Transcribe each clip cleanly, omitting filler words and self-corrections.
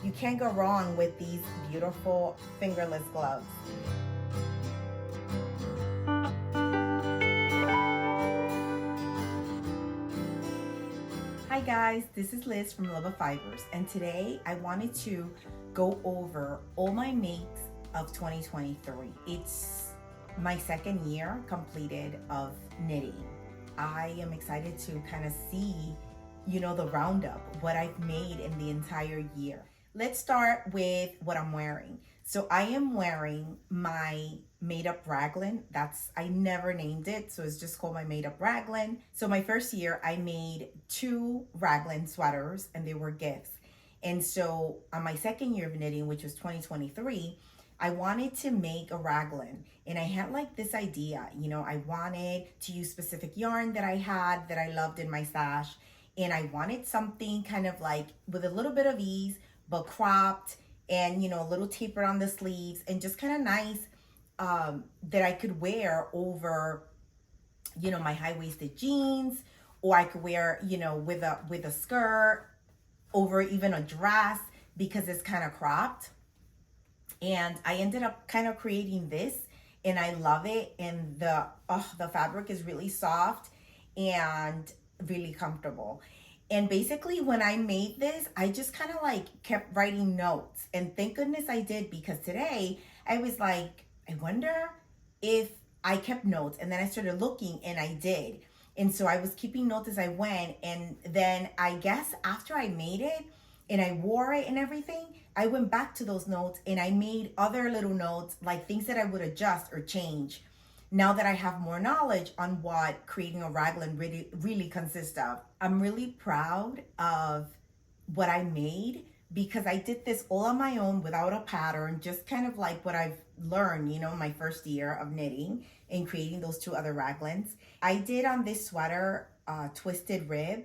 You can't go wrong with these beautiful fingerless gloves. Hi guys, this is Liz from Love of Fibers, and today I wanted to go over all my makes of 2023. It's my second year completed of knitting. I am excited to kind of see, the roundup, what I've made in the entire year. Let's start with what I'm wearing. So I am wearing my made up raglan. I never named it, so it's just called my made up raglan. So my first year I made 2 raglan sweaters and they were gifts. And so on my second year of knitting, which was 2023, I wanted to make a raglan, and I had like this idea, I wanted to use specific yarn that I had that I loved in my stash, and I wanted something kind of like with a little bit of ease, but cropped and, a little tapered on the sleeves and just kind of nice, that I could wear over, my high-waisted jeans, or I could wear, with a skirt over even a dress because it's kind of cropped. And I ended up kind of creating this, and I love it. And the fabric is really soft and really comfortable. And basically when I made this, I just kind of like kept writing notes, and thank goodness I did, because today I was like, I wonder if I kept notes. And then I started looking, and I did. And so I was keeping notes as I went. And then I guess after I made it and I wore it and everything, I went back to those notes and I made other little notes, like things that I would adjust or change now that I have more knowledge on what creating a raglan really consists of. I'm really proud of what I made, because I did this all on my own without a pattern, just kind of like what I've learned, my first year of knitting and creating those 2 other raglans. I did on this sweater twisted rib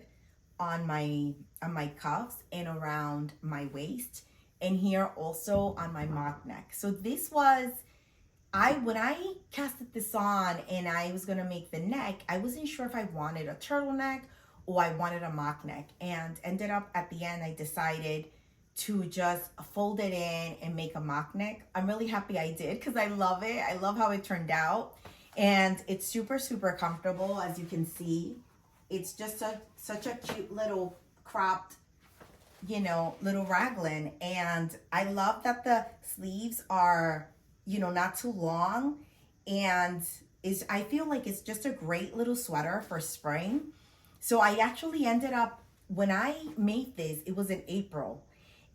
on my cuffs and around my waist, and here also on my mock neck. So this was, when I casted this on and I was gonna make the neck, I wasn't sure if I wanted a turtleneck or I wanted a mock neck, and ended up at the end I decided to just fold it in and make a mock neck. I'm really happy I did, because I love it. I love how it turned out, and it's super, super comfortable. As you can see, it's just such a cute little cropped, little raglan. And I love that the sleeves are, not too long, and I feel like it's just a great little sweater for spring. So I actually ended up, when I made this, it was in April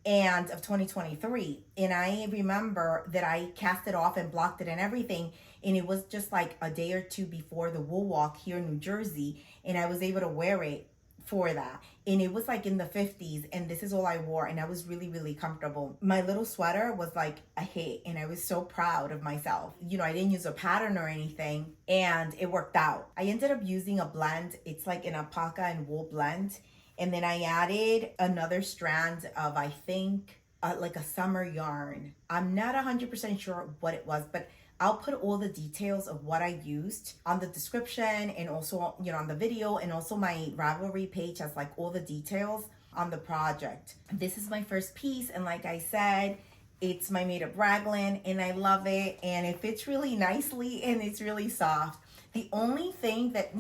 of 2023. And I remember that I cast it off and blocked it and everything. And it was just like a day or 2 before the Wool Walk here in New Jersey. And I was able to wear it for that. And it was like in the 50s, and this is all I wore, and I was really, really comfortable. My little sweater was like a hit, and I was so proud of myself. I didn't use a pattern or anything, and it worked out. I ended up using a blend. It's like an alpaca and wool blend. And then I added another strand of, I think, like a summer yarn. I'm not 100% sure what it was, but I'll put all the details of what I used on the description, and also, on the video, and also my Ravelry page has like all the details on the project. This is my first piece, and like I said, it's my made up raglan, and I love it, and it fits really nicely, and it's really soft. The only thing that,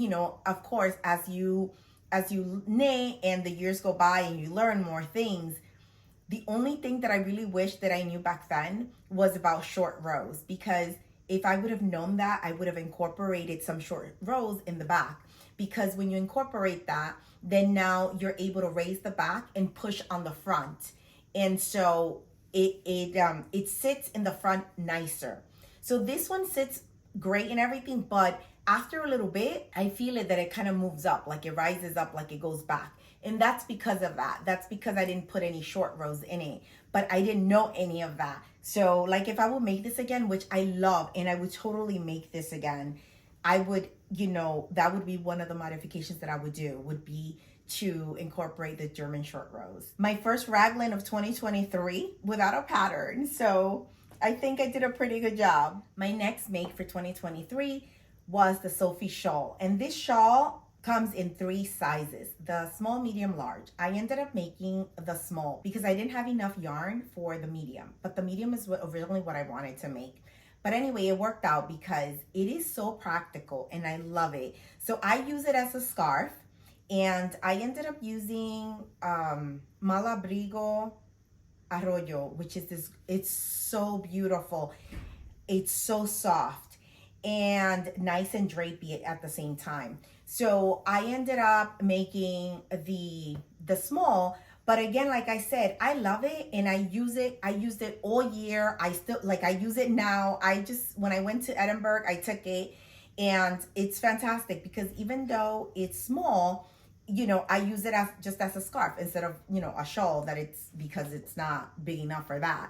of course, as you knit and the years go by and you learn more things, the only thing that I really wish that I knew back then was about short rows, because if I would have known that, I would have incorporated some short rows in the back, because when you incorporate that, then now you're able to raise the back and push on the front. And so it sits in the front nicer. So this one sits great and everything, but after a little bit, I feel it that it kind of moves up, like it rises up, like it goes back. And that's because of that. That's because I didn't put any short rows in it, but I didn't know any of that. So like if I would make this again, which I love, and I would totally make this again, I would, that would be one of the modifications that I would do, would be to incorporate the German short rows. My first raglan of 2023 without a pattern. So I think I did a pretty good job. My next make for 2023 was the Sophie Shawl. And this shawl comes in 3 sizes, the small, medium, large. I ended up making the small because I didn't have enough yarn for the medium, but the medium is originally what I wanted to make. But anyway, it worked out because it is so practical and I love it. So I use it as a scarf, and I ended up using Malabrigo Arroyo, which is this, it's so beautiful. It's so soft and nice and drapey at the same time. So I ended up making the small, but again, like I said, I love it and I use it. I used it all year. I still, like, I use it now. When I went to Edinburgh, I took it, and it's fantastic because even though it's small, you know, I use it as just as a scarf instead of, you know, a shawl because it's not big enough for that.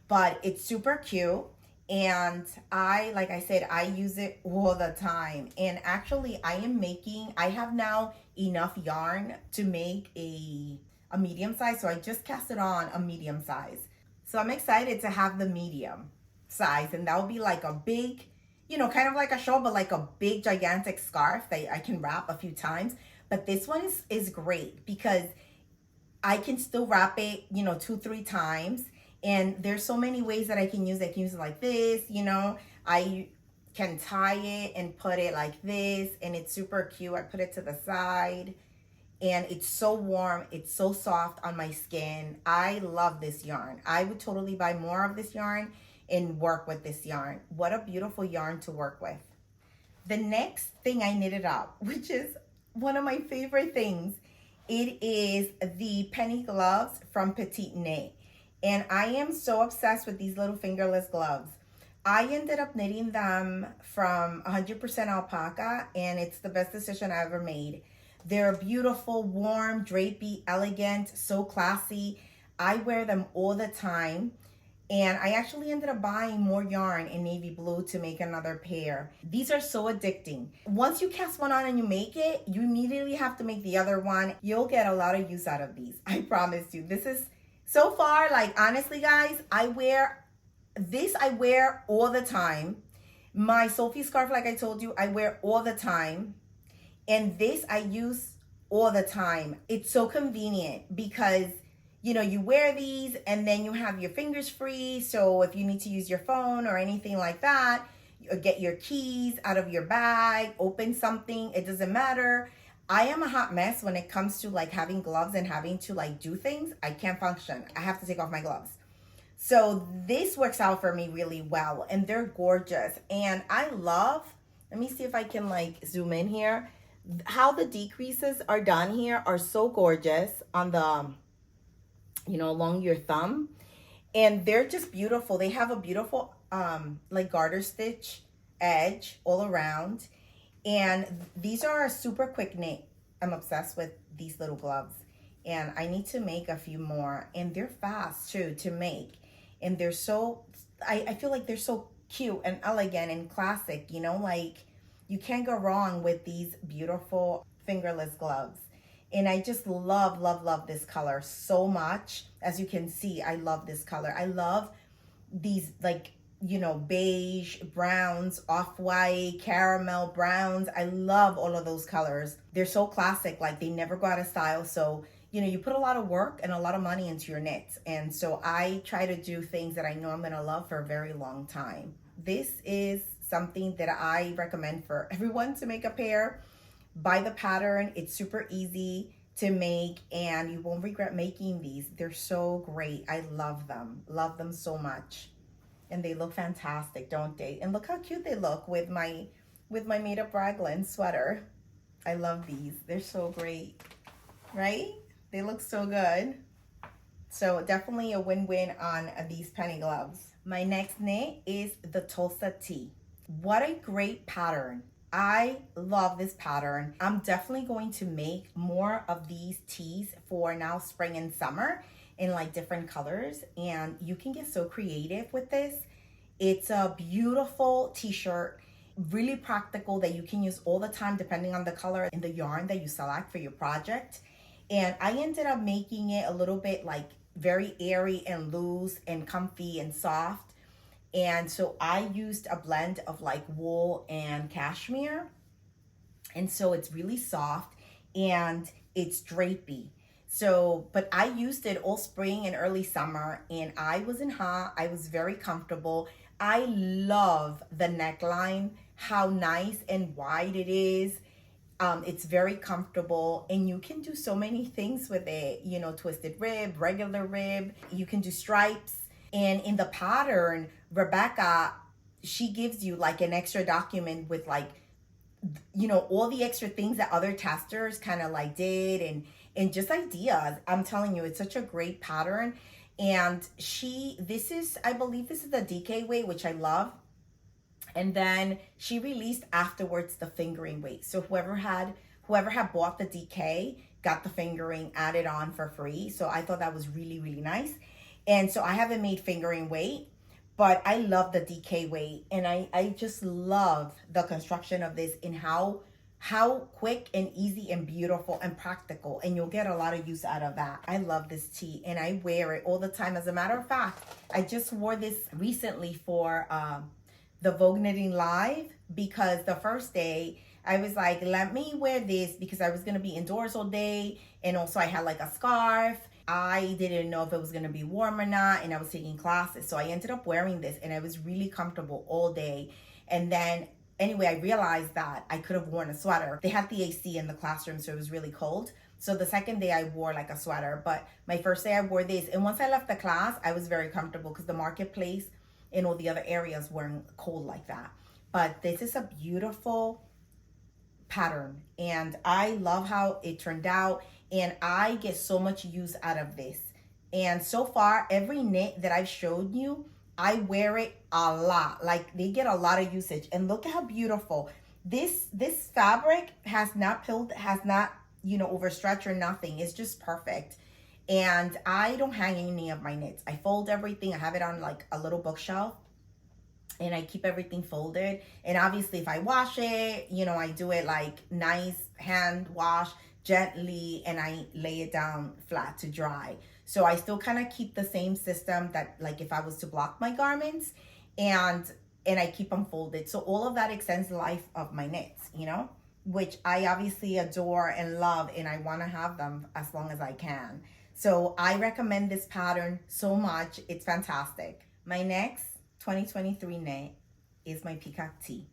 But it's super cute. And like I said, I use it all the time. And actually I have now enough yarn to make a medium size. So I just cast it on a medium size. So I'm excited to have the medium size, and that will be like a big, you know, kind of like a shawl, but like a big gigantic scarf that I can wrap a few times. But this one is great because I can still wrap it, you know, 2-3 times. And there's so many ways that I can use it. I can use it like this, you know. I can tie it and put it like this, and it's super cute. I put it to the side, and it's so warm. It's so soft on my skin. I love this yarn. I would totally buy more of this yarn and work with this yarn. What a beautiful yarn to work with. The next thing I knitted up, which is one of my favorite things, it is the penny gloves from Petite Knit. And I am so obsessed with these little fingerless gloves. I ended up knitting them from 100% alpaca, and it's the best decision I ever made. They're beautiful, warm, drapey, elegant, so classy. I wear them all the time. And I actually ended up buying more yarn in navy blue to make another pair. These are so addicting. Once you cast one on and you make it, you immediately have to make the other one. You'll get a lot of use out of these. I promise you. This is so far, like, honestly, guys, I wear all the time. My Sophie scarf, like I told you, I wear all the time. And this I use all the time. It's so convenient because, you know, you wear these and then you have your fingers free. So if you need to use your phone or anything like that, or get your keys out of your bag, open something, it doesn't matter. I am a hot mess when it comes to like having gloves and having to like do things. I can't function. I have to take off my gloves. So this works out for me really well, and they're gorgeous. And I love, let me see if I can like zoom in here. How the decreases are done here are so gorgeous on the, you know, along your thumb. And they're just beautiful. They have a beautiful like garter stitch edge all around. And these are a super quick knit. I'm obsessed with these little gloves. And I need to make a few more. And they're fast too to make. And they're so, I feel like they're so cute and elegant and classic, you know, like you can't go wrong with these beautiful fingerless gloves. And I just love, love, love this color so much. As you can see, I love this color. I love these like, you know, beige, browns, off-white, caramel, browns. I love all of those colors. They're so classic, like they never go out of style. So, you know, you put a lot of work and a lot of money into your knits. And so I try to do things that I know I'm gonna love for a very long time. This is something that I recommend for everyone to make a pair. Buy the pattern. It's super easy to make and you won't regret making these. They're so great. I love them so much. And they look fantastic, don't they? And look how cute they look with my made Up Raglan sweater. I love these. They're so great, right? They look so good. So definitely a win-win on these penny gloves. My next knit is the Tolsta Tee. What a great pattern. I love this pattern. I'm definitely going to make more of these tees for now spring and summer in like different colors, and you can get so creative with this. It's a beautiful t-shirt, really practical, that you can use all the time depending on the color and the yarn that you select for your project. And I ended up making it a little bit like very airy and loose and comfy and soft. And so I used a blend of like wool and cashmere. And so it's really soft and it's drapey. So, but I used it all spring and early summer, and I wasn't hot. I was very comfortable. I love the neckline, how nice and wide it is. It's very comfortable, and you can do so many things with it. You know, twisted rib, regular rib. You can do stripes. And in the pattern, Rebecca, she gives you like an extra document with like, you know, all the extra things that other testers kind of like did, and just ideas. I'm telling you, it's such a great pattern. And this is, I believe this is the DK weight, which I love. And then she released afterwards the fingering weight. So whoever had bought the DK got the fingering added on for free. So I thought that was really, really nice. And so I haven't made fingering weight, but I love the DK weight. And I just love the construction of this and how quick and easy and beautiful and practical. And you'll get a lot of use out of that. I love this tee and I wear it all the time. As a matter of fact, I just wore this recently for the Vogue Knitting Live, because the first day I was like, let me wear this because I was going to be indoors all day. And also I had like a scarf. I didn't know if it was going to be warm or not, and I was taking classes. So I ended up wearing this and I was really comfortable all day. And then anyway, I realized that I could have worn a sweater. They had the AC in the classroom, so it was really cold. So the second day I wore like a sweater, but my first day I wore this. And once I left the class, I was very comfortable because the marketplace and all the other areas weren't cold like that. But this is a beautiful pattern and I love how it turned out, and I get so much use out of this. And so far, every knit that I've showed you, I wear it a lot. Like, they get a lot of usage. And look at how beautiful this fabric has not peeled, has not, you know, overstretched or nothing. It's just perfect. And I don't hang any of my knits. I fold everything. I have it on like a little bookshelf and I keep everything folded. And obviously if I wash it, you know, I do it like nice hand wash gently, and I lay it down flat to dry. So I still kind of keep the same system that like if I was to block my garments, and I keep them folded. So all of that extends the life of my knits, you know, which I obviously adore and love, and I want to have them as long as I can. So I recommend this pattern so much. It's fantastic. My next 2023 knit is my Peacock Tee,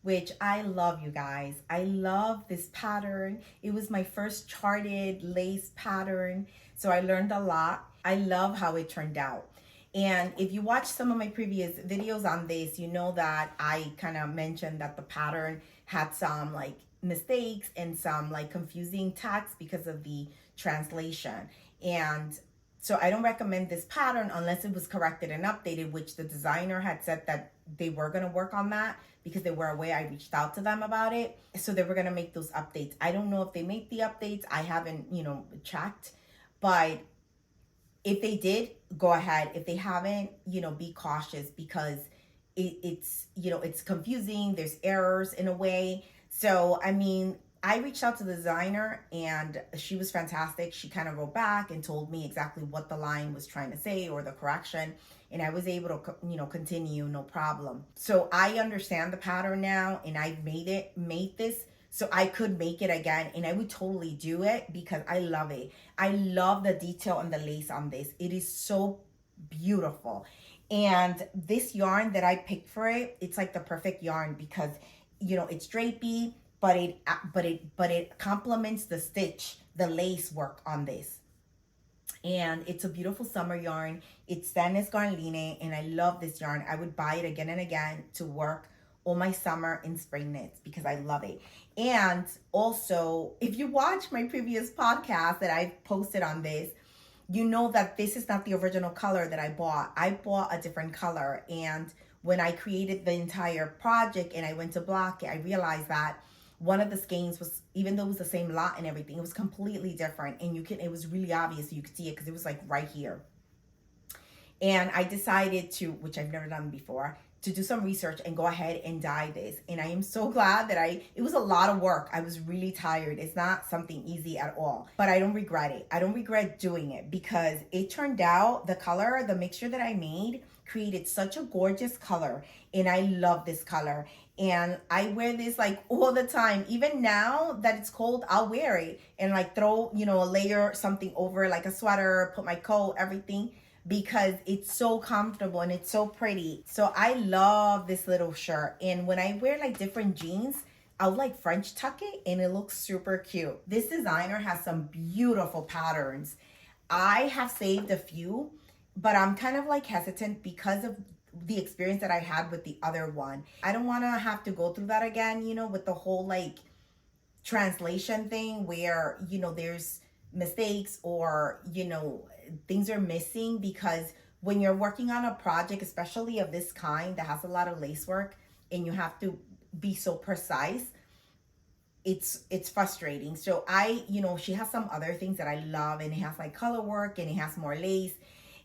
which I love, you guys. I love this pattern. It was my first charted lace pattern, so I learned a lot. I love how it turned out. And if you watch some of my previous videos on this, you know that I kind of mentioned that the pattern had some like mistakes and some like confusing text because of the translation. And so I don't recommend this pattern unless it was corrected and updated, which the designer had said that they were going to work on that because they were aware. I reached out to them about it. So they were going to make those updates. I don't know if they made the updates. I haven't, you know, checked. But if they did, go ahead. If they haven't, you know, be cautious because it's, you know, it's confusing. There's errors in a way. So, I mean, I reached out to the designer and she was fantastic. She kind of wrote back and told me exactly what the line was trying to say or the correction. And I was able to, you know, continue, no problem. So I understand the pattern now, and I've made this so I could make it again, and I would totally do it because I love it. I love the detail and the lace on this. It is so beautiful. And this yarn that I picked for it, it's like the perfect yarn because, you know, it's drapey, but it complements the stitch, the lace work on this. And it's a beautiful summer yarn. It's stainless garline, and I love this yarn. I would buy it again and again to work all my summer and spring knits because I love it. And also, if you watch my previous podcast that I've posted on this, you know that this is not the original color that I bought. I bought a different color. And when I created the entire project and I went to block it, I realized that one of the skeins was, even though it was the same lot and everything, it was completely different. And it was really obvious. You could see it because it was like right here. And I decided to, which I've never done before, to do some research and go ahead and dye this. And I am so glad that it was a lot of work. I was really tired. It's not something easy at all, but I don't regret it. I don't regret doing it because it turned out, the color, the mixture that I made created such a gorgeous color. And I love this color. And I wear this like all the time. Even now that it's cold, I'll wear it and like throw, you know, a layer, something over like a sweater, put my coat, everything, because it's so comfortable and it's so pretty. So I love this little shirt. And when I wear like different jeans, I'll like French tuck it and it looks super cute. This designer has some beautiful patterns. I have saved a few, but I'm kind of like hesitant because of the experience that I had with the other one. I don't want to have to go through that again, you know, with the whole like translation thing where, you know, there's mistakes or, you know, things are missing, because when you're working on a project, especially of this kind that has a lot of lace work and you have to be so precise, it's frustrating. So I, you know, she has some other things that I love, and it has like color work and it has more lace.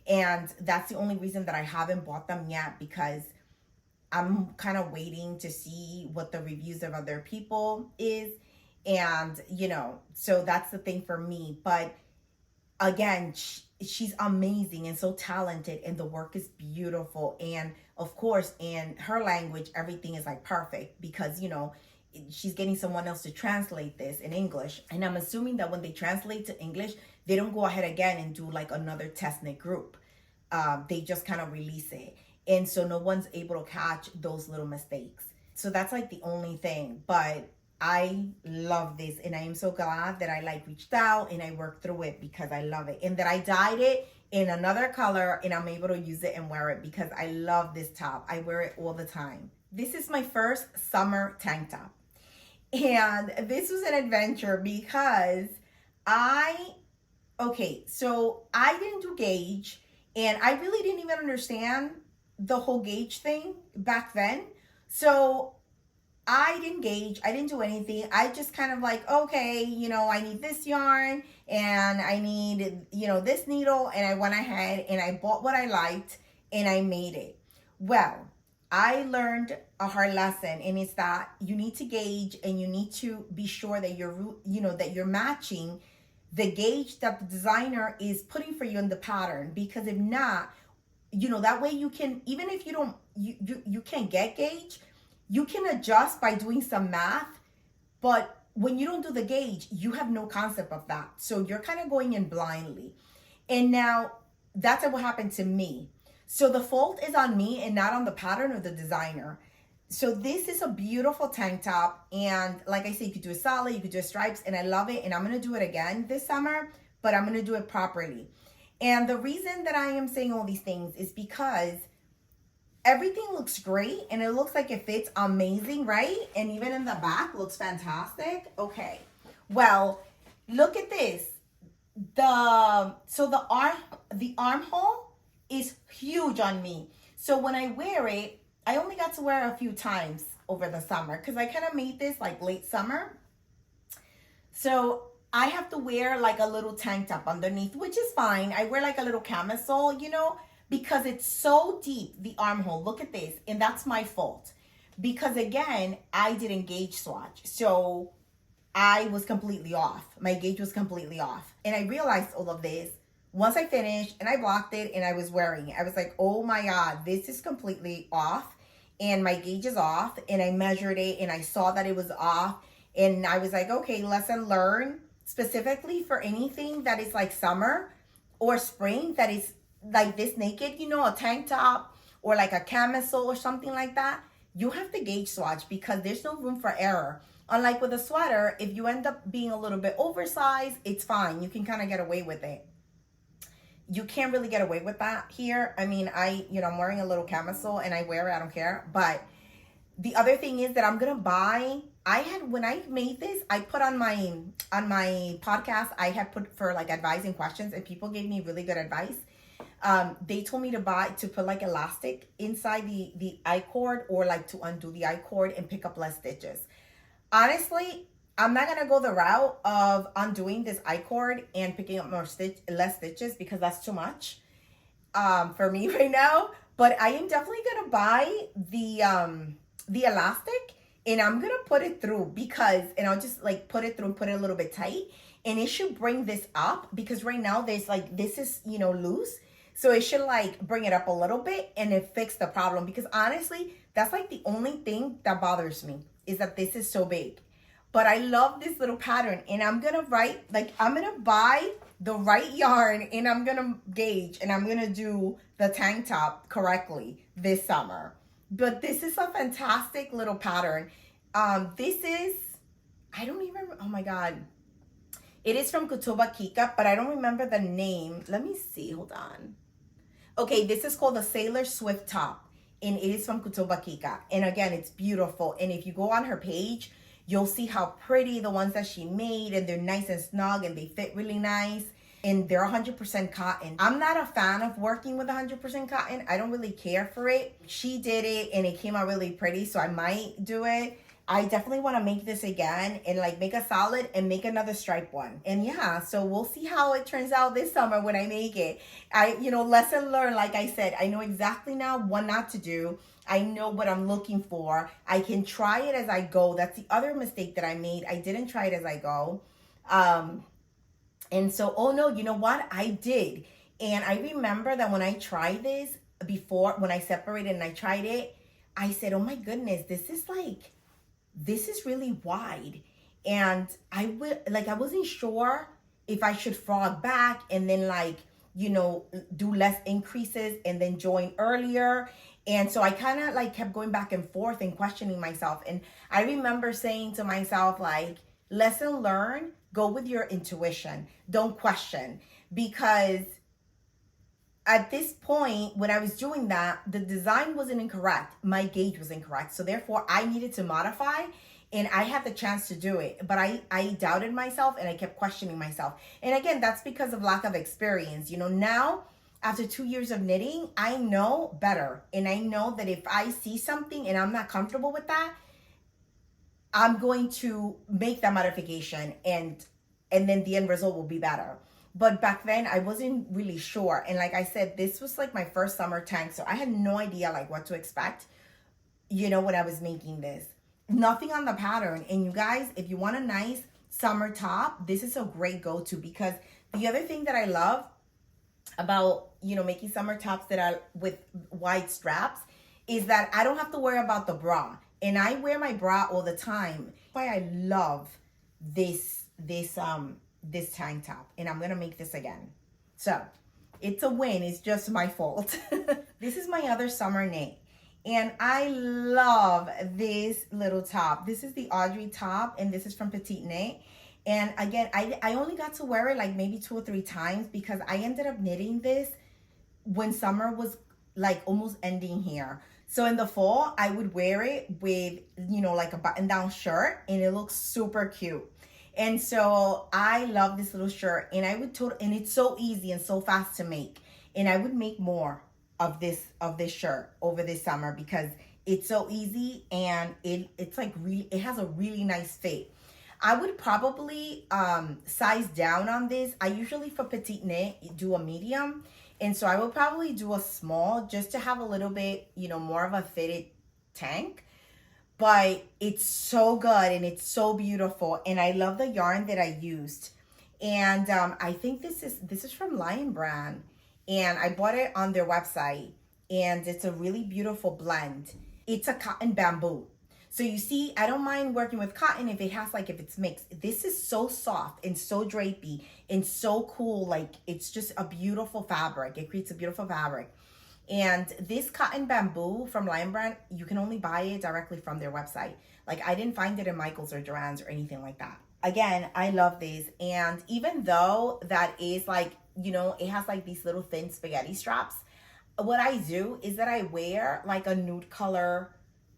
And that's the only reason that I haven't bought them yet, because I'm kind of waiting to see what the reviews of other people is. And, you know, so that's the thing for me. But again, she's amazing and so talented, and the work is beautiful. And of course, in her language, everything is like perfect, because, you know, she's getting someone else to translate this in English. And I'm assuming that when they translate to English, they don't go ahead again and do like another test knit group. They just kind of release it. And so no one's able to catch those little mistakes. So that's like the only thing. But I love this, and I am so glad that I like reached out and I worked through it, because I love it. And that I dyed it in another color and I'm able to use it and wear it, because I love this top. I wear it all the time. This is my first summer tank top. And this was an adventure because so I didn't do gauge, and I really didn't even understand the whole gauge thing back then. So I didn't gauge, I didn't do anything. I just kind of like, okay, you know, I need this yarn and I need, you know, this needle. And I went ahead and I bought what I liked and I made it. Well, I learned a hard lesson, and it's that you need to gauge, and you need to be sure that you're matching the gauge that the designer is putting for you in the pattern. Because if not, you know, that way you can, even if you can't get gauge, you can adjust by doing some math. But when you don't do the gauge, you have no concept of that. So you're kind of going in blindly. And now that's what happened to me. So the fault is on me and not on the pattern or the designer. So this is a beautiful tank top. And like I said, you could do a solid, you could do a stripes, and I love it. And I'm going to do it again this summer, but I'm going to do it properly. And the reason that I am saying all these things is because everything looks great and it looks like it fits amazing, right? And even in the back looks fantastic. Okay. Well, look at this. The armhole is huge on me. So when I wear it, I only got to wear it a few times over the summer, because I kind of made this like late summer. So I have to wear like a little tank top underneath, which is fine. I wear like a little camisole, you know, because it's so deep, the armhole. Look at this. And that's my fault, because again, I didn't gauge swatch. So I was completely off. My gauge was completely off. And I realized all of this once I finished and I blocked it and I was wearing it. I was like, oh my God, this is completely off. And my gauge is off. And I measured it and I saw that it was off. And I was like, okay, lesson learned. Specifically for anything that is like summer or spring, that is like this naked, you know, a tank top or like a camisole or something like that, you have to gauge swatch, because there's no room for error. Unlike with a sweater, if you end up being a little bit oversized, it's fine. You can kind of get away with it. You can't really get away with that here. I mean, I'm wearing a little camisole and I wear it, I don't care. But the other thing is that I'm going to buy, when I made this, I put on my podcast, I had put for like advice and questions, and people gave me really good advice. They told me to put like elastic inside the I-cord, or like to undo the I-cord and pick up less stitches. Honestly, I'm not going to go the route of undoing this I-cord and picking up less stitches, because that's too much for me right now. But I am definitely going to buy the elastic, and I'm going to put it through, and I'll just like put it through and put it a little bit tight, and it should bring this up, because right now there's like, this is, you know, loose. So it should like bring it up a little bit and it fixed the problem, because honestly, that's like the only thing that bothers me, is that this is so big. But I love this little pattern, and I'm gonna buy the right yarn, and I'm gonna gauge, and I'm gonna do the tank top correctly this summer. But this is a fantastic little pattern. This is, I don't even, oh my God. It is from Kika, but I don't remember the name. Let me see, hold on. Okay, this is called the Sailor Swift Top, and it is from Kika. And again, it's beautiful. And if you go on her page, you'll see how pretty the ones that she made, and they're nice and snug, and they fit really nice. And they're 100% cotton. I'm not a fan of working with 100% cotton. I don't really care for it. She did it, and it came out really pretty, so I might do it. I definitely want to make this again and like make a solid and make another stripe one. And yeah, so we'll see how it turns out this summer when I make it. Lesson learned, like I said, I know exactly now what not to do. I know what I'm looking for. I can try it as I go. That's the other mistake that I made. I didn't try it as I go. And so, oh no, you know what? I did. And I remember that when I tried this before, when I separated and I tried it, I said, oh my goodness, this is really wide. And I wasn't sure if I should frog back and then do less increases and then join earlier. And so I kind of kept going back and forth and questioning myself. And I remember saying to myself, lesson learned, go with your intuition. Don't question. Because at this point, when I was doing that, the design wasn't incorrect. My gauge was incorrect. So therefore, I needed to modify, and I had the chance to do it. But I doubted myself, and I kept questioning myself. And again, that's because of lack of experience. Now, after 2 years of knitting, I know better. And I know that if I see something and I'm not comfortable with that, I'm going to make that modification, and then the end result will be better. But back then, I wasn't really sure. And like I said, this was my first summer tank. So I had no idea what to expect, when I was making this. Nothing on the pattern. And you guys, if you want a nice summer top, this is a great go-to. Because the other thing that I love about, making summer tops that are with wide straps is that I don't have to worry about the bra. And I wear my bra all the time. That's why I love this tank top, and I'm gonna make this again. So it's a win. It's just my fault. This is my other summer knit, and I love this little top. This is the Audrey top, and this is from Petite Knit. And again, I only got to wear it like maybe 2 or 3 times, because I ended up knitting this when summer was almost ending here. So in the fall, I would wear it with, a button-down shirt, and it looks super cute. And so I love this little shirt, and and it's so easy and so fast to make. And I would make more of this shirt over this summer, because it's so easy, and it has a really nice fit. I would probably size down on this. I usually, for petite knit, do a medium. And so I will probably do a small, just to have a little bit, more of a fitted tank. But it's so good, and it's so beautiful, and I love the yarn that I used. And I think this is from Lion Brand, and I bought it on their website, and it's a really beautiful blend. It's a cotton bamboo. So you see, I don't mind working with cotton if it's mixed. This is so soft and so drapey and so cool. It's just a beautiful fabric. It creates a beautiful fabric. And this cotton bamboo from Lion Brand, you can only buy it directly from their website. I didn't find it in Michael's or Duran's or anything like that. Again, I love this. And even though that is it has these little thin spaghetti straps, what I do is that I wear a nude color.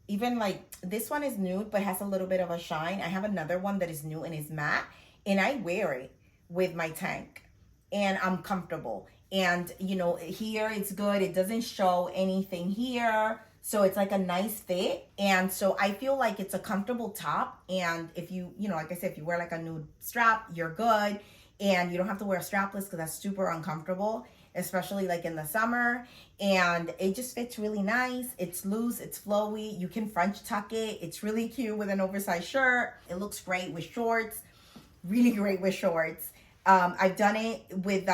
Even this one is nude but has a little bit of a shine. I have another one that is nude and is matte, and I wear it with my tank, and I'm comfortable. And here it's good. It doesn't show anything here, so it's a nice fit. And so I feel it's a comfortable top. And if you like I said, if you wear a nude strap, you're good. And you don't have to wear a strapless, because that's super uncomfortable, especially in the summer. And it just fits really nice. It's loose, it's flowy. You can French tuck it. It's really cute with an oversized shirt. It looks great with shorts, really great with shorts. I've done it with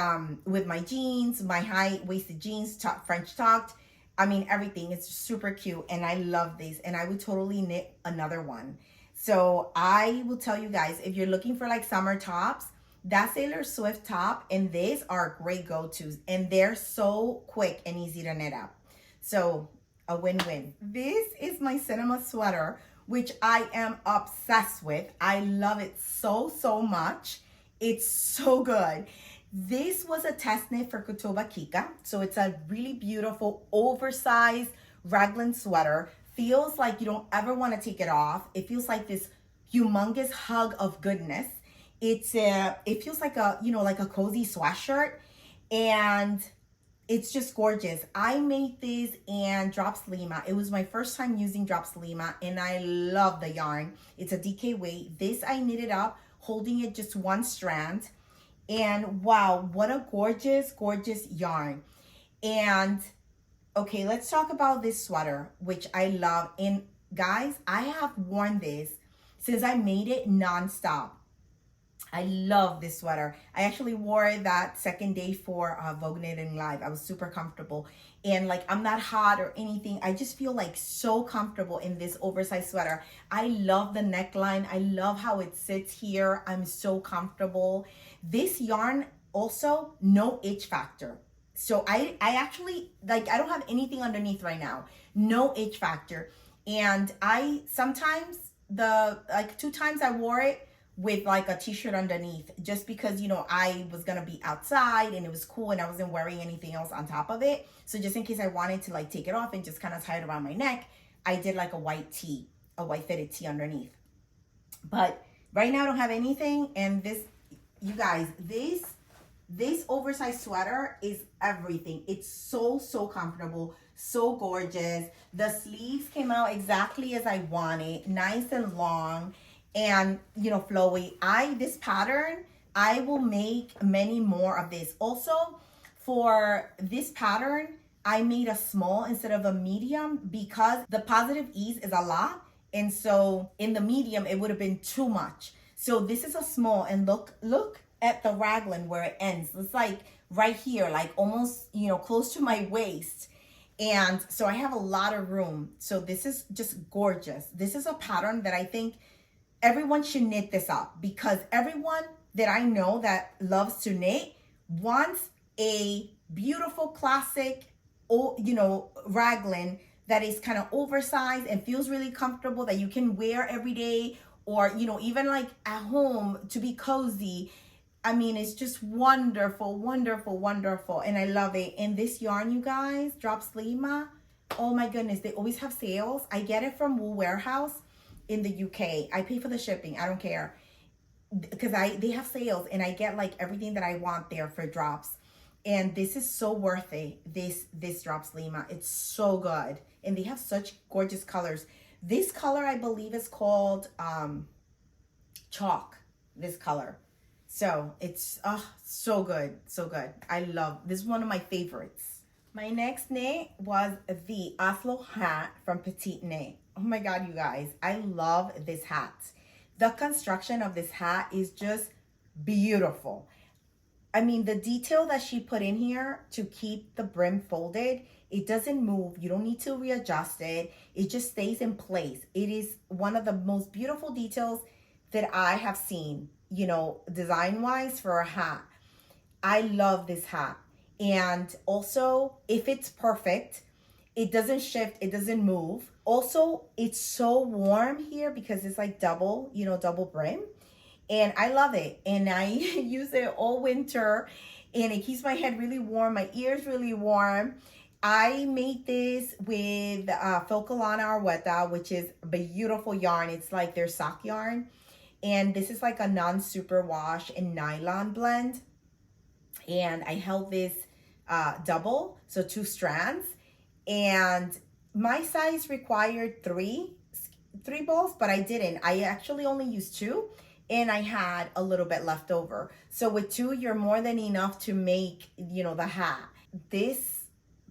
my jeans, my high-waisted jeans, French tucked. I mean, everything. It's super cute, and I love these, and I would totally knit another one. So I will tell you guys, if you're looking for like summer tops, that Sailor Swift top and this are great go-tos, and they're so quick and easy to knit up. So a win-win. This is my cinema sweater, which I am obsessed with. I love it so, so much. It's so good. This was a test knit for Kutoba Kika. So it's a really beautiful oversized raglan sweater. Feels like you don't ever want to take it off. It feels like this humongous hug of goodness. It feels like a, you know, like a cozy sweatshirt, and it's just gorgeous. I made this and Drops Lima. It was my first time using Drops Lima, and I love the yarn. It's a DK weight. This I knitted up, holding it just one strand. And wow, what a gorgeous, gorgeous yarn. And okay, let's talk about this sweater, which I love. And guys, I have worn this since I made it nonstop. I love this sweater. I actually wore it that second day for Vogue Knitting Live. I was super comfortable. And like, I'm not hot or anything. I just feel like so comfortable in this oversized sweater. I love the neckline. I love how it sits here. I'm so comfortable. This yarn also, no itch factor. So I actually, like, I don't have anything underneath right now. No itch factor. And I sometimes, like 2 times I wore it with like a t-shirt underneath, just because, you know, I was gonna be outside and it was cool and I wasn't wearing anything else on top of it. So just in case I wanted to like take it off and just kind of tie it around my neck, I did like a white tee, a white fitted tee underneath. But right now I don't have anything. And this, you guys, this oversized sweater is everything. It's so, so comfortable, so gorgeous. The sleeves came out exactly as I wanted, nice and long, and you know, flowy. This pattern, I will make many more of this. Also, for this pattern, I made a small instead of a medium because the positive ease is a lot, and so in the medium it would have been too much. So this is a small, and look at the raglan where it ends. It's like right here, like almost, you know, close to my waist. And so I have a lot of room. So this is just gorgeous. This is a pattern that I think everyone should knit this up, because everyone that I know that loves to knit wants a beautiful classic, you know, raglan that is kind of oversized and feels really comfortable, that you can wear every day, or, you know, even like at home to be cozy. I mean, it's just wonderful, wonderful, wonderful. And I love it. And this yarn, you guys, Drops Lima, oh my goodness, they always have sales. I get it from Wool Warehouse in the UK. I pay for the shipping. I don't care, because they have sales, and I get like everything that I want there for drops. And this is so worth it. This Drops Lima, it's so good. And they have such gorgeous colors. This color, I believe, is called chalk, this color. So it's so good, so good. I love this. Is one of my favorites. My next knit was the Oslo Hat from Petite Knit. Oh my God, you guys, I love this hat. The construction of this hat is just beautiful. I mean, the detail that she put in here to keep the brim folded, it doesn't move. You don't need to readjust it. It just stays in place. It is one of the most beautiful details that I have seen, you know, design-wise for a hat. I love this hat. And also, if it's perfect, it doesn't shift, it doesn't move. Also, it's so warm here because it's like double, you know, double brim. And I love it. And I use it all winter, and it keeps my head really warm, my ears really warm. I made this with Folcolana Arweta, which is a beautiful yarn. It's like their sock yarn. And this is like a non-superwash and nylon blend. And I held this double, so 2 strands. And my size required three balls, but I didn't. I actually only used 2, and I had a little bit left over. So with 2, you're more than enough to make, you know, the hat. This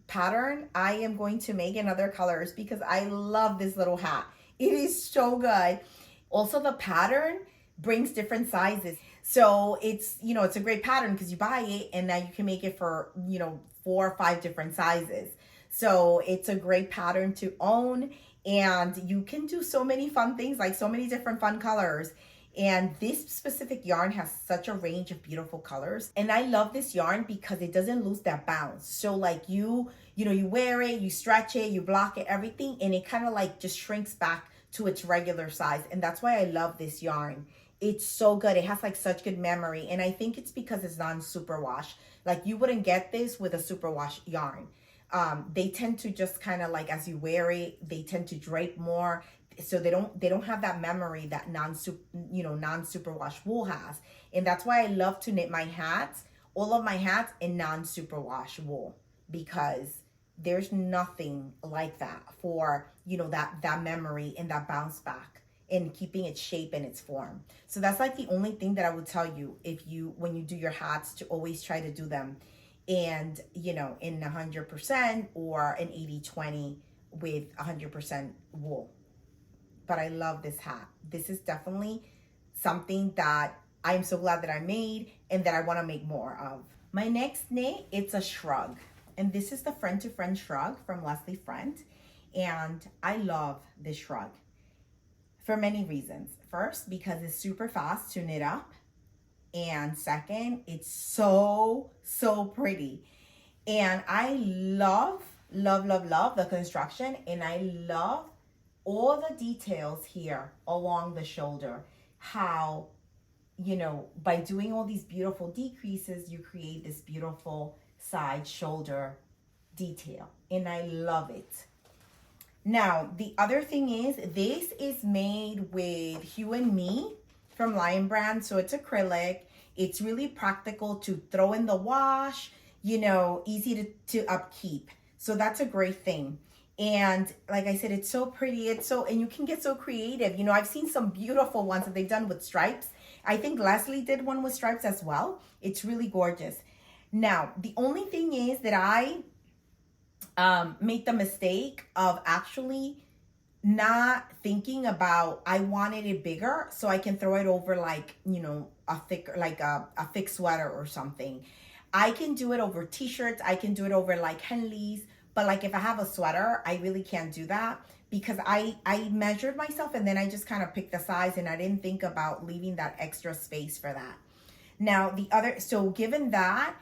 pattern I am going to make in other colors because I love this little hat. It is so good. Also, the pattern brings different sizes. So it's, you know, it's a great pattern because you buy it and now you can make it for, you know, 4 or 5 different sizes. So it's a great pattern to own, and you can do so many fun things, like so many different fun colors. And this specific yarn has such a range of beautiful colors. And I love this yarn because it doesn't lose that bounce. So like you know, you wear it, you stretch it, you block it, everything, and it kind of like just shrinks back to its regular size. And that's why I love this yarn. It's so good. It has like such good memory. And I think it's because it's non-superwash. Like you wouldn't get this with a superwash yarn. They tend to just kind of like, as you wear it, they tend to drape more. So they don't have that memory that non-superwash wool has. And that's why I love to knit my hats, all of my hats, in non-superwash wool, because there's nothing like that for, you know, that memory and that bounce back and keeping its shape and its form. So that's like the only thing that I would tell you, when you do your hats, to always try to do them and, you know, in 100% or an 80-20 with 100% wool. But I love this hat. This is definitely something that I'm so glad that I made and that I want to make more of. My next knit, it's a shrug. And this is the Friend to Friend shrug from Leslie Friend. And I love this shrug for many reasons. First, because it's super fast to knit up. And second, it's so pretty. And I love the construction, and I love all the details here along the shoulder. How, you know, by doing all these beautiful decreases, you create this beautiful side shoulder detail, and I love it. Now, the other thing is, this is made with You and Me from Lion Brand, so it's acrylic. It's really practical to throw in the wash, you know, easy to upkeep. So that's a great thing. And like I said, it's so pretty. And you can get so creative. You know, I've seen some beautiful ones that they've done with stripes. I think Leslie did one with stripes as well. It's really gorgeous. Now, the only thing is that I made the mistake of actually not thinking about, I wanted it bigger so I can throw it over like, you know, a thick sweater or something. I can do it over t-shirts. I can do it over like Henleys. But like if I have a sweater, I really can't do that because I measured myself and then I just kind of picked the size and I didn't think about leaving that extra space for that. Now so given that,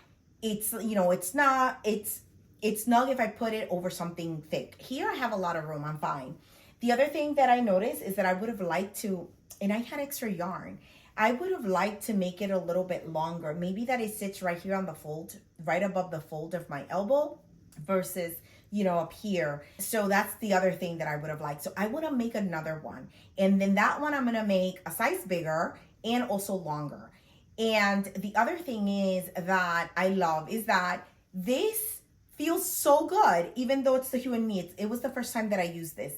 it's, you know, it's snug if I put it over something thick. Here I have a lot of room, I'm fine. The other thing that I noticed is that I would have liked to, and I had extra yarn, I would have liked to make it a little bit longer. Maybe that it sits right here on the fold, right above the fold of my elbow versus, you know, up here. So that's the other thing that I would have liked. So I want to make another one. And then that one I'm going to make a size bigger and also longer. And the other thing is that I love is that this feels so good, even though it's the You and Me. It was the first time that I used this.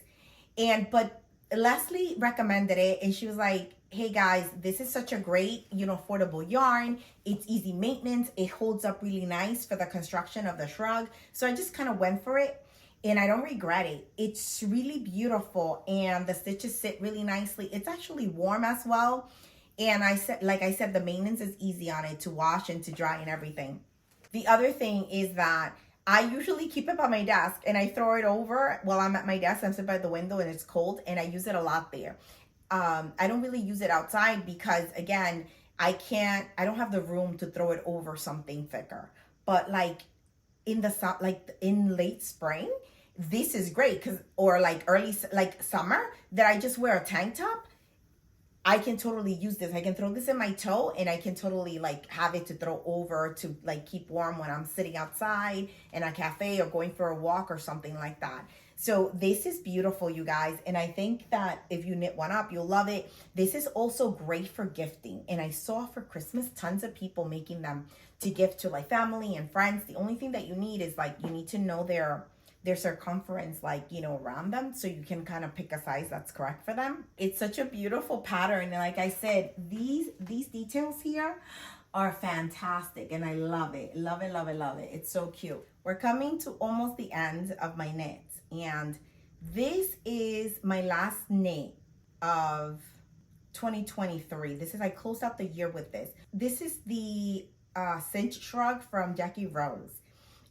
But Leslie recommended it and she was like, hey guys, this is such a great, you know, affordable yarn. It's easy maintenance. It holds up really nice for the construction of the shrug. So I just kind of went for it and I don't regret it. It's really beautiful and the stitches sit really nicely. It's actually warm as well. And like I said, the maintenance is easy on it to wash and to dry and everything. The other thing is that I usually keep it by my desk and I throw it over while I'm at my desk. I'm sitting by the window and it's cold and I use it a lot there. I don't really use it outside because again, I don't have the room to throw it over something thicker. But like in late spring, this is great or like early, like summer that I just wear a tank top. I can totally use this. I can throw this in my toe and I can totally like have it to throw over to like keep warm when I'm sitting outside in a cafe or going for a walk or something like that. So this is beautiful, you guys. And I think that if you knit one up, you'll love it. This is also great for gifting. And I saw for Christmas, tons of people making them to gift to like family and friends. The only thing that you need is like, you need to know their circumference, like, you know, around them, so you can kind of pick a size that's correct for them. It's such a beautiful pattern. And like I said, these details here are fantastic and I love it. Love it, love it, love it. It's so cute. We're coming to almost the end of my knits. And this is my last knit of 2023. This is, I closed out the year with this. This is the Cinch Shrug from Jackie Rose.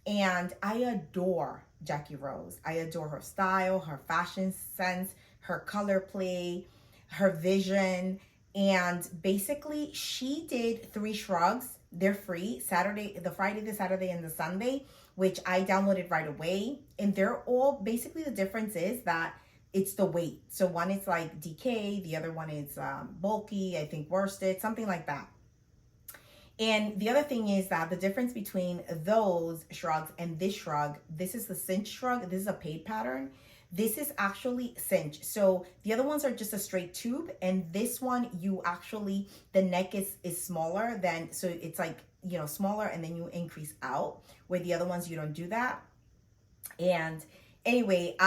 And I adore Jackie Rose. I adore her style, her fashion sense, her color play, her vision. And basically she did 3 shrugs. They're free, the Friday, the Saturday, and the Sunday, which I downloaded right away. And they're all, basically the difference is that it's the weight. So one is like DK, the other one is bulky, I think worsted, something like that. And the other thing is that the difference between those shrugs and this shrug, this is the Cinch Shrug, this is a paid pattern. This is actually cinch. So the other ones are just a straight tube, and this one you actually, the neck is smaller than, so it's like, you know, smaller, and then you increase out, where the other ones you don't do that. And anyway,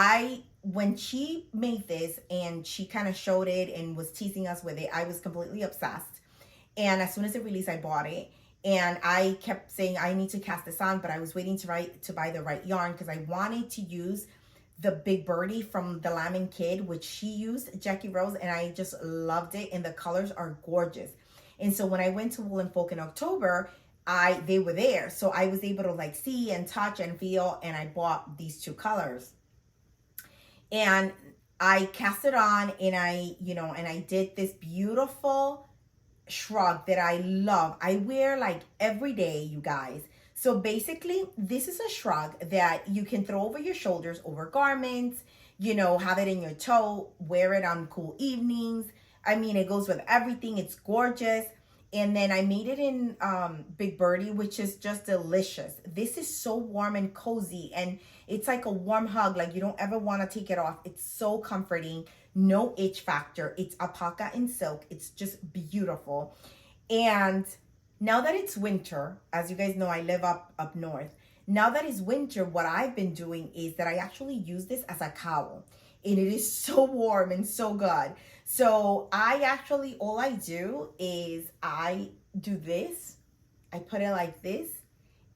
when she made this and she kind of showed it and was teasing us with it, I was completely obsessed. And as soon as it released, I bought it. And I kept saying, I need to cast this on, but I was waiting to buy the right yarn because I wanted to use the Big Birdie from the Lamb Kid, which she used, Jackie Rose, and I just loved it. And the colors are gorgeous. And so when I went to Wool and Folk in October, they were there. So I was able to like see and touch and feel, and I bought these 2 colors. And I cast it on, and I did this beautiful shrug that I love. I wear like every day, you guys. So basically, this is a shrug that you can throw over your shoulders, over garments, have it in your toe, wear it on cool evenings. I mean, it goes with everything. It's gorgeous. And then I made it in Big Birdie, which is just delicious. This is so warm and cozy, and it's like a warm hug. Like you don't ever want to take it off. It's so comforting. No itch factor. It's alpaca and silk. It's just beautiful. And now that it's winter, as you guys know, I live up north. Now that it's winter, what I've been doing is that I actually use this as a cowl. And it is so warm and so good. So all I do is I do this. I put it like this,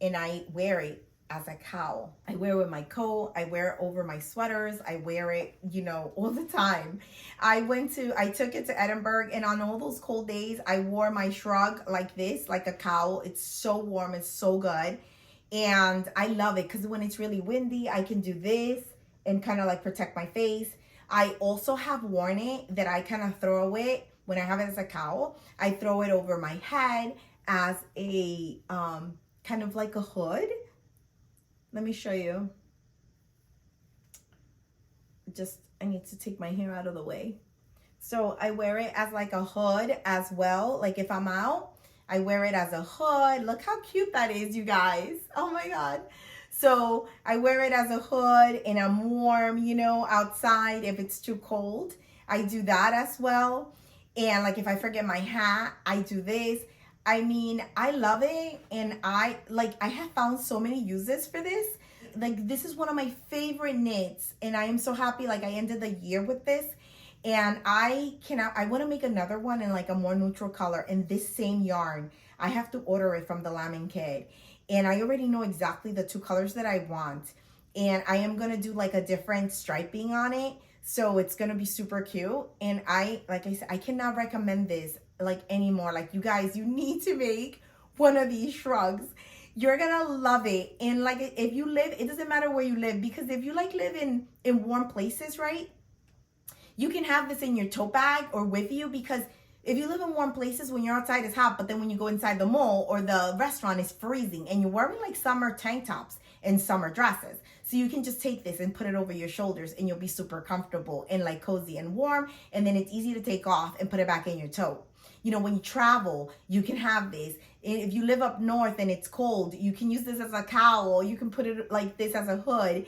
and I wear it as a cowl. I wear it with my coat. I wear it over my sweaters. I wear it, all the time. I took it to Edinburgh, and on all those cold days, I wore my shrug like this, like a cowl. It's so warm. It's so good. And I love it because when it's really windy, I can do this and kind of like protect my face. I also have worn it that I kind of throw it when I have it as a cowl. I throw it over my head as a kind of like a hood. Let me show you. I need to take my hair out of the way. So I wear it as like a hood as well. Like if I'm out, I wear it as a hood. Look how cute that is, you guys. Oh my God. So I wear it as a hood, and I'm warm, outside if it's too cold. I do that as well. And like if I forget my hat, I do this. I mean, I love it. And I have found so many uses for this. Like this is one of my favorite knits, and I am so happy. Like I ended the year with this, and I want to make another one in like a more neutral color in this same yarn. I have to order it from the Lamb Kid. And I already know exactly the 2 colors that I want. And I am going to do like a different striping on it. So it's going to be super cute. And like I said, I cannot recommend this like anymore. Like you guys, you need to make one of these shrugs. You're going to love it. And like if you live, it doesn't matter where you live, because if you like live in warm places, right? You can have this in your tote bag or with you, because if you live in warm places, when you're outside, it's hot. But then when you go inside the mall or the restaurant, it's freezing. And you're wearing like summer tank tops and summer dresses. So you can just take this and put it over your shoulders, and you'll be super comfortable and like cozy and warm. And then it's easy to take off and put it back in your tote. When you travel, you can have this. If you live up north and it's cold, you can use this as a cowl. You can put it like this as a hood.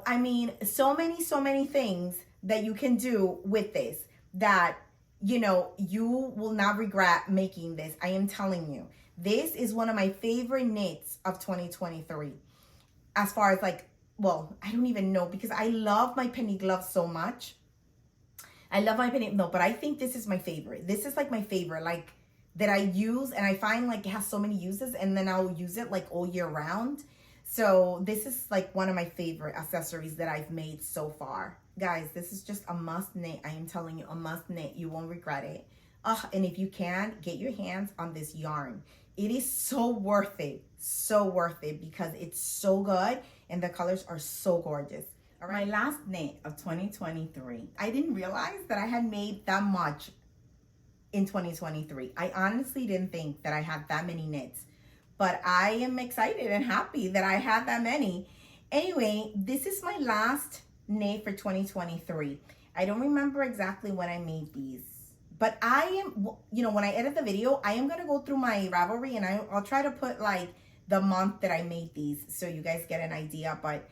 I mean, so many things that you can do with this that you will not regret making this. I am telling you, this is one of my favorite knits of 2023. As far as like, well, I don't even know, because I love my penny gloves so much. But I think this is my favorite. This is like my favorite, like that I use, and I find like it has so many uses, and then I'll use it like all year round. So this is like one of my favorite accessories that I've made so far. Guys, this is just a must knit. I am telling you, a must knit. You won't regret it. And if you can, get your hands on this yarn. It is so worth it. So worth it because it's so good and the colors are so gorgeous. All right, my last knit of 2023. I didn't realize that I had made that much in 2023. I honestly didn't think that I had that many knits. But I am excited and happy that I had that many. Anyway, this is my last knit for 2023. I don't remember exactly when I made these. But I am, you know, when I edit the video, I am going to go through my Ravelry and I'll try to put like the month that I made these so you guys get an idea. But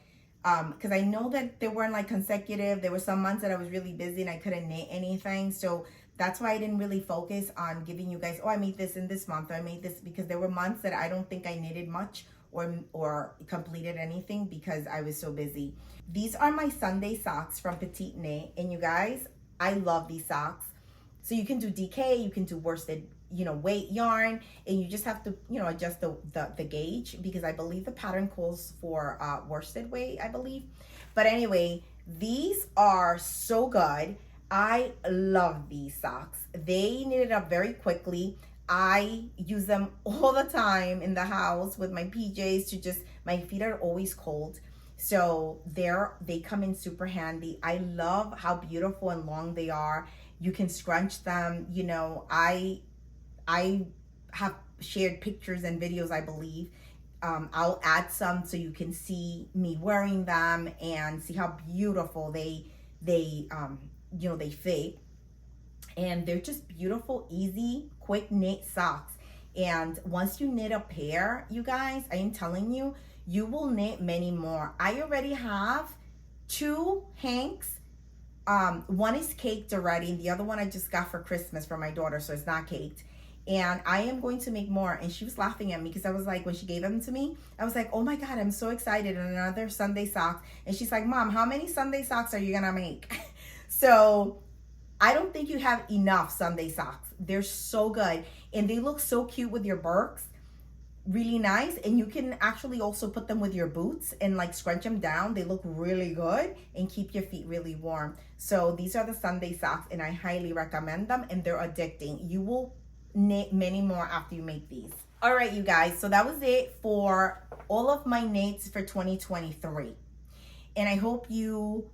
because I know that they weren't like consecutive. There were some months that I was really busy and I couldn't knit anything. So that's why I didn't really focus on giving you guys, oh, I made this in this month, or I made this, because there were months that I don't think I knitted much or completed anything because I was so busy. These are my Sunday socks from Petite Knit, and you guys, I love these socks. So you can do DK, you can do worsted, you know, weight yarn, and you just have to, you know, adjust the gauge, because I believe the pattern calls for worsted weight, I believe. But anyway, these are so good. I love these socks. They knitted up very quickly. I use them all the time in the house with my PJs to just, my feet are always cold. So they come in super handy. I love how beautiful and long they are. You can scrunch them. You know, I have shared pictures and videos, I believe. I'll add some so you can see me wearing them and see how beautiful they you know, they fit. And they're just beautiful, easy, quick knit socks. And once you knit a pair, you guys, I am telling you, you will knit many more. I already have 2 hanks. One is caked already, and the other one I just got for Christmas for my daughter, so it's not caked. And I am going to make more. And she was laughing at me because I was like, when she gave them to me, I was like, oh my God, I'm so excited. And another Sunday sock. And she's like, Mom, how many Sunday socks are you gonna make? So I don't think you have enough Sunday socks. They're so good. And they look so cute with your Birks. Really nice. And you can actually also put them with your boots and like scrunch them down. They look really good and keep your feet really warm. So these are the Sunday socks, and I highly recommend them, and they're addicting. You will knit many more after you make these. All right, you guys. So that was it for all of my knits for 2023. And I hope you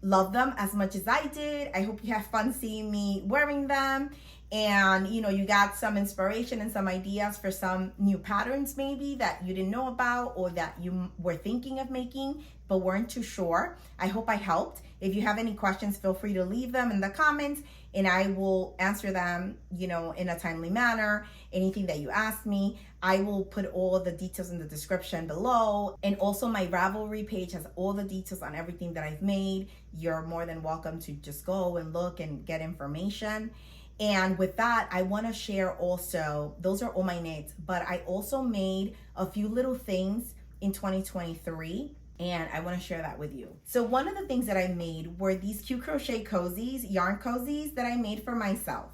love them as much as I did. I hope you have fun seeing me wearing them, and you know, you got some inspiration and some ideas for some new patterns maybe that you didn't know about, or that you were thinking of making but weren't too sure. I hope I helped. If you have any questions, feel free to leave them in the comments and I will answer them, you know, in a timely manner. Anything that you ask me, I will put all the details in the description below. And also my Ravelry page has all the details on everything that I've made. You're more than welcome to just go and look and get information. And with that, I want to share also, those are all my knits, but I also made a few little things in 2023. And I want to share that with you. So one of the things that I made were these cute crochet cozies, yarn cozies that I made for myself.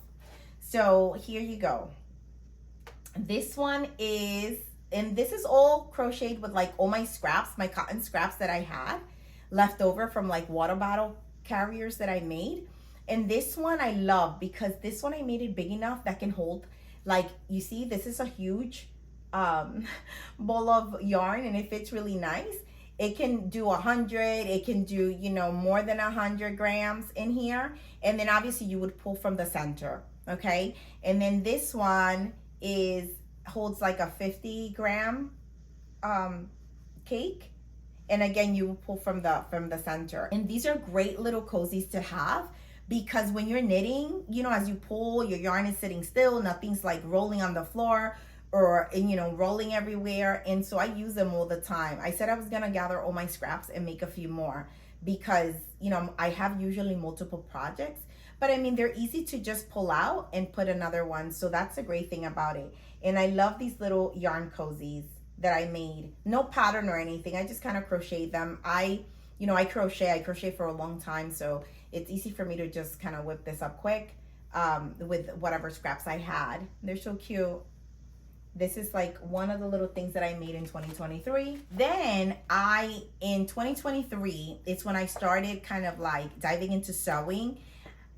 So here you go. This one is, and this is all crocheted with like all my scraps, my cotton scraps that I had left over from like water bottle carriers that I made. And this one I love because this one I made it big enough that can hold, like, you see, this is a huge ball of yarn and it fits really nice. It can do 100, it can do, you know, more than 100 grams in here. And then obviously you would pull from the center, okay? And then this one holds like a 50 gram cake. And again, you pull from the center. And these are great little cozies to have, because when you're knitting, you know, as you pull, your yarn is sitting still, nothing's like rolling on the floor or, you know, rolling everywhere. And so I use them all the time. I said I was gonna gather all my scraps and make a few more because, you know, I have usually multiple projects, but I mean, they're easy to just pull out and put another one. So that's a great thing about it. And I love these little yarn cozies that I made. No pattern or anything. I just kind of crochet them. I crochet for a long time. So it's easy for me to just kind of whip this up quick with whatever scraps I had. They're so cute. This is like one of the little things that I made in 2023. Then in 2023, it's when I started kind of like diving into sewing.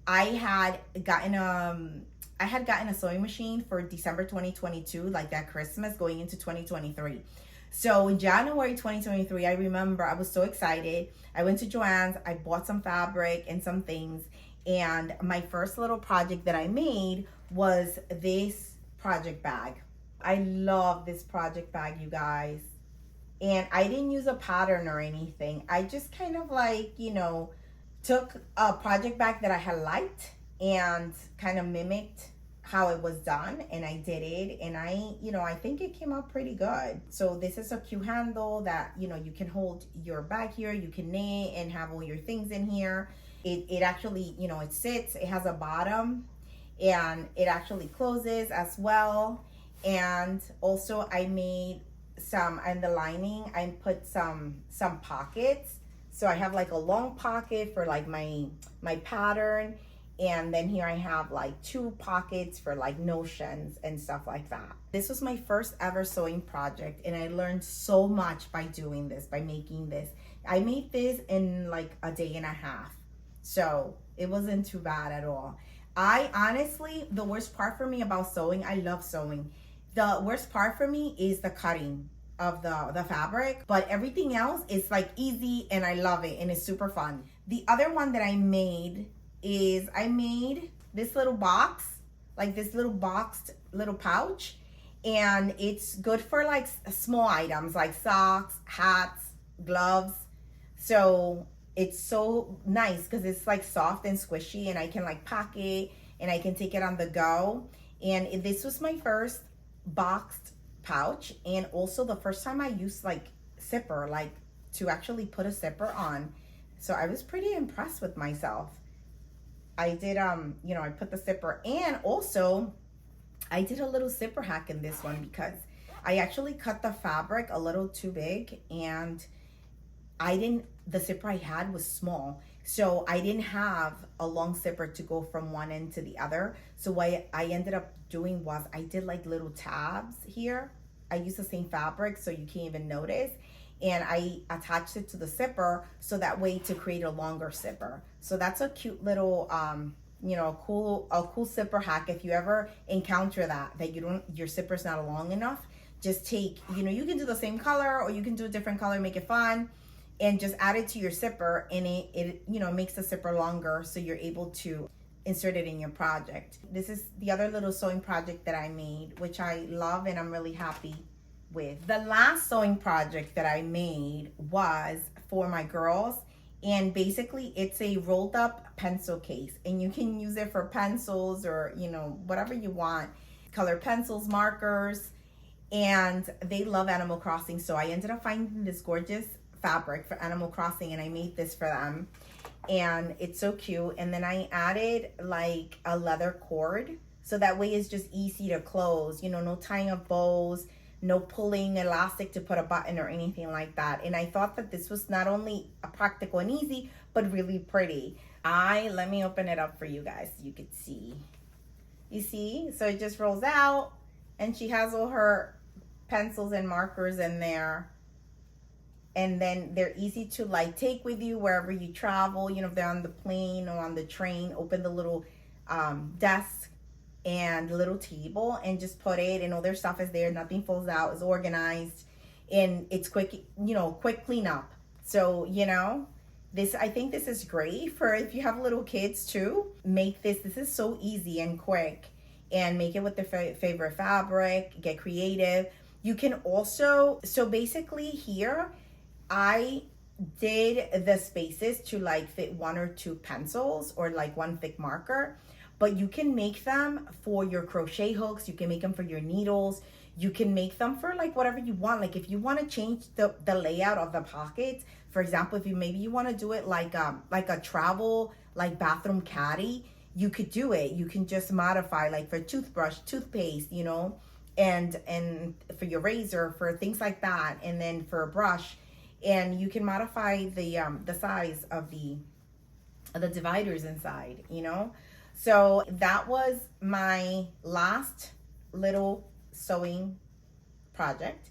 I had gotten a sewing machine for December 2022, like that Christmas going into 2023. So in January 2023, I remember I was so excited. I went to Joann's, I bought some fabric and some things, and my first little project that I made was this project bag. I love this project bag, you guys. And I didn't use a pattern or anything. I just kind of like, took a project bag that I had liked and kind of mimicked how it was done, and I did it, and I think it came out pretty good. So this is a cute handle that you can hold your bag here, you can knit and have all your things in here. It actually it sits, it has a bottom, and it actually closes as well. And also I made some, in the lining I put some pockets, so I have like a long pocket for like my pattern. And then here I have like 2 pockets for like notions and stuff like that. This was my first ever sewing project, and I learned so much by doing this, by making this. I made this in like a day and a half. So it wasn't too bad at all. I honestly, the worst part for me about sewing, I love sewing. The worst part for me is the cutting of the fabric, but everything else is like easy and I love it and it's super fun. The other one that I made is I made this little box, like this little boxed little pouch, and it's good for like small items like socks, hats, gloves. So it's so nice because it's like soft and squishy, and I can like pack it and I can take it on the go. And this was my first boxed pouch, and also the first time I used like zipper, like to actually put a zipper on. So I was pretty impressed with myself. I did, I put the zipper, and also I did a little zipper hack in this one because I actually cut the fabric a little too big, and the zipper I had was small. So I didn't have a long zipper to go from one end to the other. So what I ended up doing was I did like little tabs here. I used the same fabric so you can't even notice. And I attached it to the zipper so that way to create a longer zipper. So that's a cute little, a cool zipper hack. If you ever encounter that your zipper's not long enough, just take, you can do the same color or you can do a different color, make it fun, and just add it to your zipper, and it makes the zipper longer so you're able to insert it in your project. This is the other little sewing project that I made, which I love and I'm really happy with. The last sewing project that I made was for my girls, and basically it's a rolled up pencil case, and you can use it for pencils or whatever you want, colored pencils, markers, and they love Animal Crossing. So I ended up finding this gorgeous fabric for Animal Crossing, and I made this for them, and it's so cute. And then I added like a leather cord, so that way it's just easy to close, no tying of bows, no pulling elastic to put a button or anything like that. And I thought that this was not only practical and easy, but really pretty. Let me open it up for you guys so you could see. You see? So it just rolls out, and she has all her pencils and markers in there. And then they're easy to like take with you wherever you travel. If they're on the plane or on the train, open the little desk and little table and just put it, and all their stuff is there. Nothing falls out, it's organized, and it's quick, quick cleanup. So, I think this is great for if you have little kids too. Make this is so easy and quick, and make it with their favorite fabric, get creative. You can also, so basically here, I did the spaces to like fit 1 or 2 pencils or like 1 thick marker. But you can make them for your crochet hooks. You can make them for your needles. You can make them for like whatever you want. Like if you want to change the layout of the pockets, for example, if you want to do it like a travel, like bathroom caddy, you could do it. You can just modify like for toothbrush, toothpaste, and for your razor, for things like that. And then for a brush, and you can modify the size of the dividers inside, So that was my last little sewing project.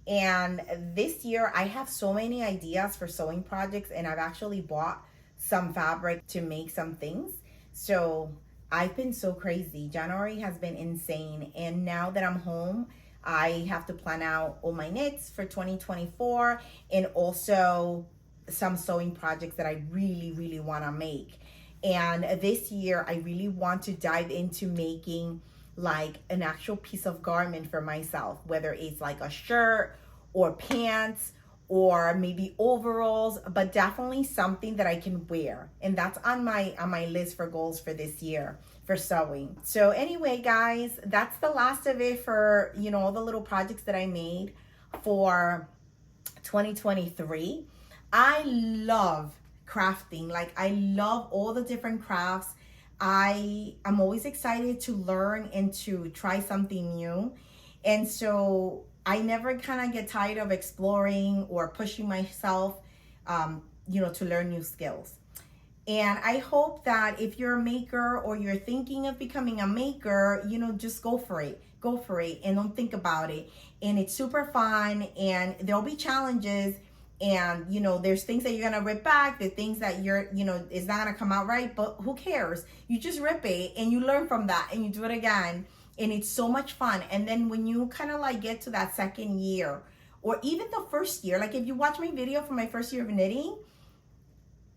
And this year I have so many ideas for sewing projects, and I've actually bought some fabric to make some things. So I've been so crazy. January has been insane. And now that I'm home, I have to plan out all my knits for 2024 and also some sewing projects that I really, really want to make. And this year, I really want to dive into making like an actual piece of garment for myself, whether it's like a shirt or pants or maybe overalls, but definitely something that I can wear. And that's on my list for goals for this year for sewing. So anyway, guys, that's the last of it for, you know, all the little projects that I made for 2023. I love crafting. Like, I love all the different crafts. I'm always excited to learn and to try something new. And so I never kind of get tired of exploring or pushing myself, you know, to learn new skills. And I hope that if you're a maker or you're thinking of becoming a maker, you know, just go for it. Go for it and don't think about it. And it's super fun, and there'll be challenges, and, you know, there's things that you're going to rip back, the things that you're, you know, is not going to come out right, but who cares? You just rip it and you learn from that and you do it again. And it's so much fun. And then when you kind of like get to that second year or even the first year, like if you watch my video from my first year of knitting,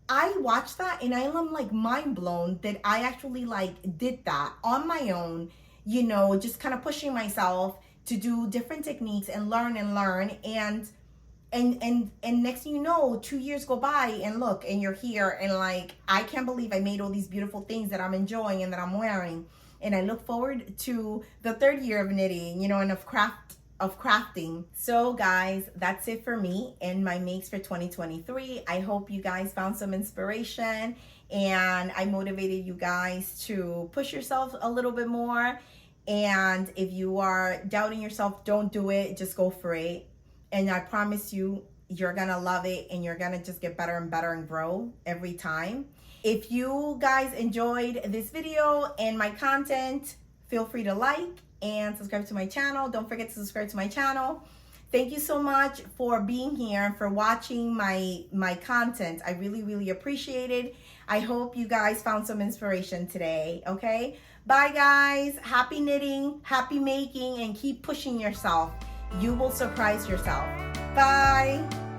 I watched that and I am like mind blown that I actually like did that on my own, you know, just kind of pushing myself to do different techniques and learn. And next thing you know, 2 years go by and look, and you're here, and like, I can't believe I made all these beautiful things that I'm enjoying and that I'm wearing. And I look forward to the third year of knitting, you know, and of crafting. So guys, that's it for me and my makes for 2023. I hope you guys found some inspiration and I motivated you guys to push yourself a little bit more. And if you are doubting yourself, don't do it, just go for it. And I promise you, you're gonna love it and you're gonna just get better and better and grow every time. If you guys enjoyed this video and my content, feel free to like and subscribe to my channel. Don't forget to subscribe to my channel. Thank you so much for being here and for watching my content. I really, really appreciate it. I hope you guys found some inspiration today, okay? Bye guys, happy knitting, happy making, and keep pushing yourself. You will surprise yourself. Bye.